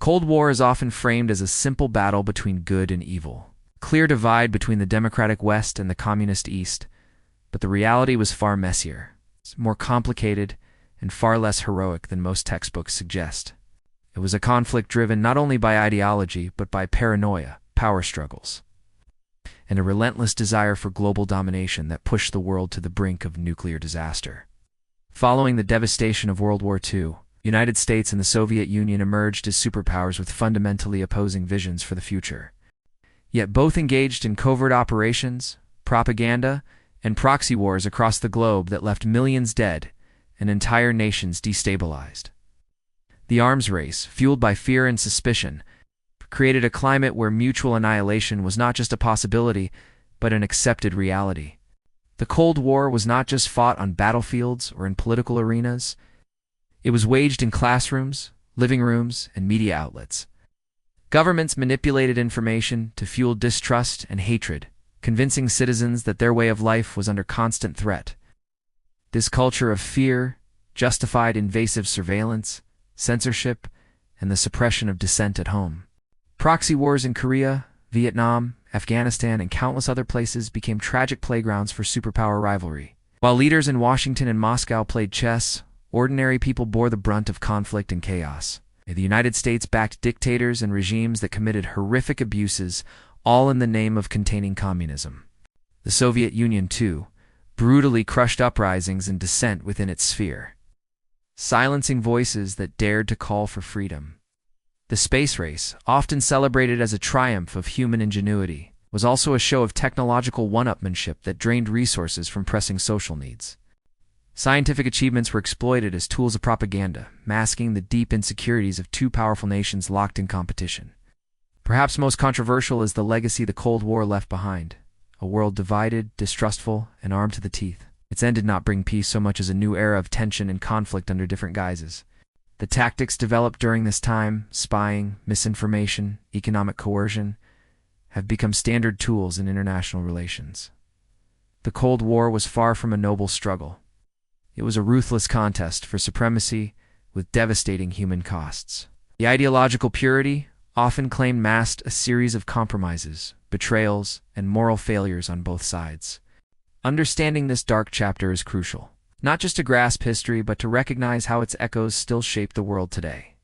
Cold War is often framed as a simple battle between good and evil, a clear divide between the democratic West and the communist East, but the reality was far messier, more complicated, and far less heroic than most textbooks suggest. It was a conflict driven not only by ideology, but by paranoia, power struggles, and a relentless desire for global domination that pushed the world to the brink of nuclear disaster. Following the devastation of World War II, the United States and the Soviet Union emerged as superpowers with fundamentally opposing visions for the future. Yet both engaged in covert operations, propaganda, and proxy wars across the globe that left millions dead and entire nations destabilized. The arms race, fueled by fear and suspicion, created a climate where mutual annihilation was not just a possibility, but an accepted reality. The Cold War was not just fought on battlefields or in political arenas. It was waged in classrooms, living rooms, and media outlets. Governments manipulated information to fuel distrust and hatred, convincing citizens that their way of life was under constant threat. This culture of fear justified invasive surveillance, censorship, and the suppression of dissent at home. Proxy wars in Korea, Vietnam, Afghanistan, and countless other places became tragic playgrounds for superpower rivalry. While leaders in Washington and Moscow played chess, ordinary people bore the brunt of conflict and chaos. The United States backed dictators and regimes that committed horrific abuses, all in the name of containing communism. The Soviet Union, too, brutally crushed uprisings and dissent within its sphere, silencing voices that dared to call for freedom. The space race, often celebrated as a triumph of human ingenuity, was also a show of technological one-upmanship that drained resources from pressing social needs. Scientific achievements were exploited as tools of propaganda, masking the deep insecurities of two powerful nations locked in competition. Perhaps most controversial is the legacy the Cold War left behind, a world divided, distrustful, and armed to the teeth. Its end did not bring peace so much as a new era of tension and conflict under different guises. The tactics developed during this time, spying, misinformation, economic coercion, have become standard tools in international relations. The Cold War was far from a noble struggle. It was a ruthless contest for supremacy with devastating human costs. The ideological purity often claimed masked a series of compromises, betrayals, and moral failures on both sides. Understanding this dark chapter is crucial, not just to grasp history, but to recognize how its echoes still shape the world today.